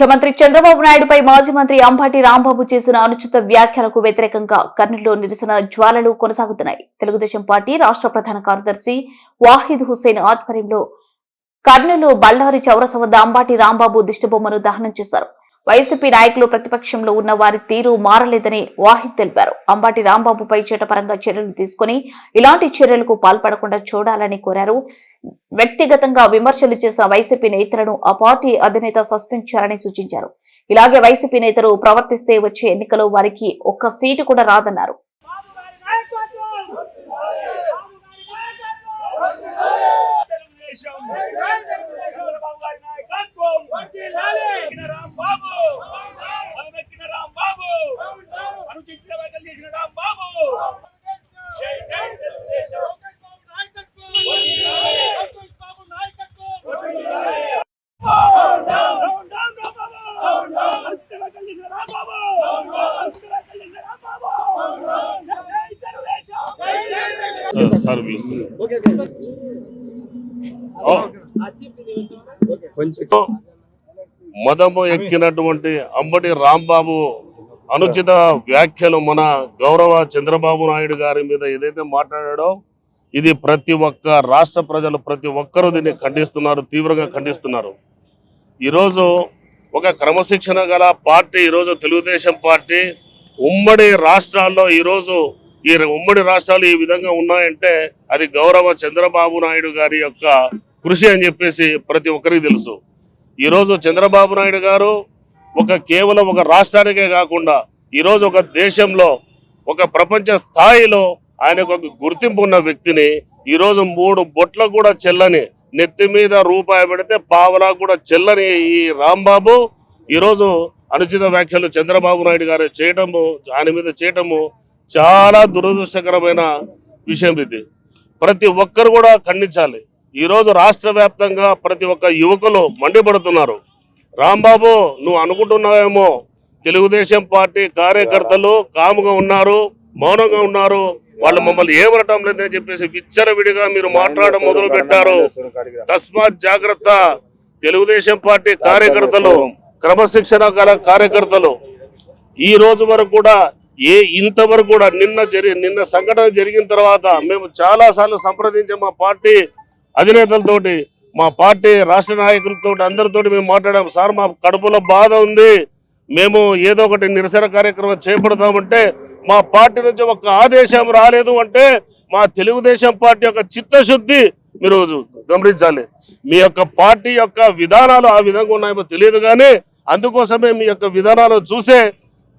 ముఖ్యమంత్రి చంద్రబాబు నాయుడుపై మాజీ మంత్రి అంబటి రాంబాబు చేసిన అనుచిత వ్యాఖ్యలకు వ్యతిరేకంగా కర్నూలులో నిరసన జ్వాలలు కొనసాగుతున్నాయి. తెలుగుదేశం పార్టీ రాష్ట్ర ప్రధాన కార్యదర్శి వాహిద్ హుస్సేన్ ఆధ్వర్యంలో కర్నూలు బళ్ళారి చౌరస వద్ద అంబటి రాంబాబు దిష్టిబొమ్మను దహనం చేశారు. వైసీపీ నాయకులు ప్రతిపక్షంలో ఉన్న వారి తీరు మారలేదని వాహిద్ తెలిపారు. అంబటి రాంబాబుపై చట్టపరంగా చర్యలు తీసుకుని ఇలాంటి చర్యలకు పాల్పడకుండా చూడాలని కోరారు. వ్యక్తిగతంగా విమర్శలు చేసిన వైసీపీ నేతలను ఆ పార్టీ అధినేత సస్పెండ్ చేయాలని సూచించారు. ఇలాగే వైసీపీ నేతలు ప్రవర్తిస్తే వచ్చే ఎన్నికలో వారికి ఒక్క సీటు కూడా రాదన్నారు. మదము ఎక్కినటువంటి అంబటి రాంబాబు అనుచిత వ్యాఖ్యలు మన గౌరవ చంద్రబాబు నాయుడు గారి మీద ఏదైతే మాట్లాడాడో ఇది ప్రతి ఒక్క రాష్ట్ర ప్రజలు ప్రతి ఒక్కరూ దీన్ని ఖండిస్తున్నారు, తీవ్రంగా ఖండిస్తున్నారు. ఈరోజు ఒక క్రమశిక్షణ గల పార్టీ, ఈరోజు తెలుగుదేశం పార్టీ ఉమ్మడి రాష్ట్రాల్లో ఈ ఉమ్మడి రాష్ట్రాలు ఈ విధంగా ఉన్నాయంటే అది గౌరవ చంద్రబాబు నాయుడు గారి యొక్క కృషి అని చెప్పేసి ప్రతి ఒక్కరికి తెలుసు. ఈరోజు చంద్రబాబు నాయుడు గారు కేవలం ఒక రాష్ట్రానికే కాకుండా ఈరోజు ఒక దేశంలో ఒక ప్రపంచ స్థాయిలో ఆయనకు ఒక గుర్తింపు ఉన్న వ్యక్తిని ఈరోజు 3 బొట్ల కూడా చెల్లని, నెత్తి మీద రూపాయి పెడితే పావలా కూడా చెల్లని ఈ రాంబాబు ఈరోజు అనుచిత వ్యాఖ్యలు చంద్రబాబు నాయుడు గారు ఆయన మీద చేయటము చాలా దురదృష్టకరమైన విషయం. ఇది ప్రతి ఒక్కరు కూడా ఖండించాలి. ఈరోజు రాష్ట్ర వ్యాప్తంగా ప్రతి ఒక్క యువకులు మండిపడుతున్నారు. రాంబాబు, నువ్వు అనుకుంటున్నావేమో తెలుగుదేశం పార్టీ కార్యకర్తలు కాముగా ఉన్నారు, మౌనంగా ఉన్నారు, వాళ్ళు మమ్మల్ని ఏమనటం లేదని చెప్పేసి విచ్చలవిడిగా మీరు మాట్లాడడం మొదలు పెట్టారు. తస్మాత్ జాగ్రత్త. తెలుగుదేశం పార్టీ కార్యకర్తలు, క్రమశిక్షణ గల కార్యకర్తలు ఈ రోజు వరకు కూడా ఇంతవరకు కూడా నిన్న సంఘటన జరిగిన తర్వాత మేము చాలా సార్లు సంప్రదించాం. మా పార్టీ అధినేతలతోటి, మా పార్టీ రాష్ట్ర నాయకులతో అందరితోటి మేము మాట్లాడాం. సార్, మా కడుపులో బాధ ఉంది, మేము ఏదో ఒకటి నిరసన కార్యక్రమం చేపడతామంటే మా పార్టీ నుంచి ఒక ఆదేశం రాలేదు అంటే మా తెలుగుదేశం పార్టీ యొక్క చిత్తశుద్ధి మీరు గమనించాలి. మీ యొక్క పార్టీ యొక్క విధానాలు ఆ విధంగా ఉన్నాయో తెలియదు, కానీ అందుకోసమే మీ యొక్క విధానాలు చూసే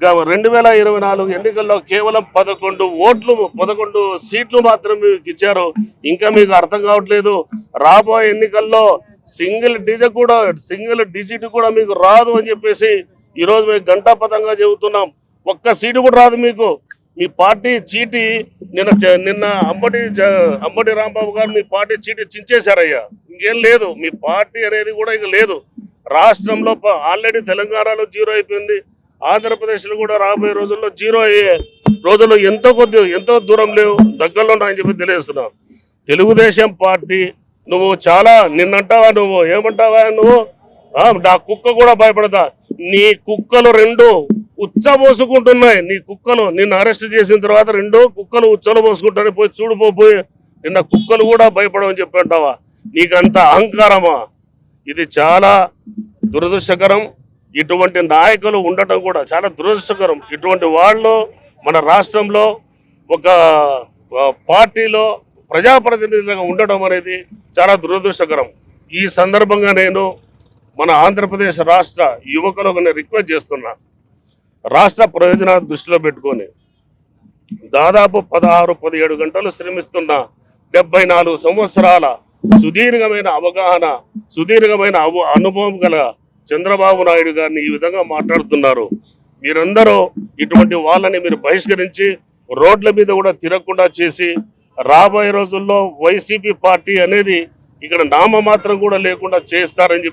2024 ఎన్నికల్లో కేవలం 11 సీట్లు మాత్రం మీకు ఇచ్చారు. ఇంకా మీకు అర్థం కావట్లేదు. రాబోయే ఎన్నికల్లో సింగిల్ డిజిట్ కూడా మీకు రాదు అని చెప్పేసి ఈరోజు మేము గంటాపథంగా చెబుతున్నాం. ఒక్క సీటు కూడా రాదు మీకు. మీ పార్టీ చీటి నిన్న అంబటి రాంబాబు గారు మీ పార్టీ చీటి చించేశారయ్యా. ఇంకేం లేదు, మీ పార్టీ అనేది కూడా ఇక లేదు. రాష్ట్రంలో ఆల్రెడీ తెలంగాణలో 0 అయిపోయింది, ఆంధ్రప్రదేశ్లో కూడా రాబోయే రోజుల్లో 0 అయ్యే రోజుల్లో ఎంతో దూరం లేవు, దగ్గరలో ఉన్నాయని చెప్పి తెలియజేస్తున్నావు. తెలుగుదేశం పార్టీ నువ్వు చాలా నిన్నంటావా, నువ్వు ఏమంటావా, నువ్వు నా కుక్క కూడా భయపడదా? నీ కుక్కలు 2 ఉచ్చబోసుకుంటున్నాయి. నీ కుక్కలు నిన్ను అరెస్ట్ చేసిన తర్వాత 2 కుక్కలు ఉచ్చలు పోసుకుంటానే పోయి చూడిపోయి నిన్న కుక్కలు కూడా భయపడమని చెప్పి అంటావా? నీకంత అహంకారమా? ఇది చాలా దురదృష్టకరం. ఇటువంటి నాయకులు ఉండటం కూడా చాలా దురదృష్టకరం. ఇటువంటి వాళ్ళు మన రాష్ట్రంలో ఒక పార్టీలో ప్రజాప్రతినిధులుగా ఉండటం అనేది చాలా దురదృష్టకరం. ఈ సందర్భంగా నేను మన ఆంధ్రప్రదేశ్ రాష్ట్ర యువకులకు రిక్వెస్ట్ చేస్తున్నా, రాష్ట్ర ప్రయోజనాలు దృష్టిలో పెట్టుకొని దాదాపు 16-17 గంటలు శ్రమిస్తున్న 74 సంవత్సరాల సుదీర్ఘమైన అవగాహన, సుదీర్ఘమైన అనుభవం గల చంద్రబాబు నాయుడు గారిని ఈ విధంగా మాట్లాడుతున్నారు. మీరందరూ ఇటువంటి వాళ్ళని మీరు బహిష్కరించి రోడ్ల మీద కూడా తిరగకుండా చేసి రాబోయే రోజుల్లో వైసీపీ పార్టీ అనేది ఇక్కడ నామమాత్రం కూడా లేకుండా చేస్తారని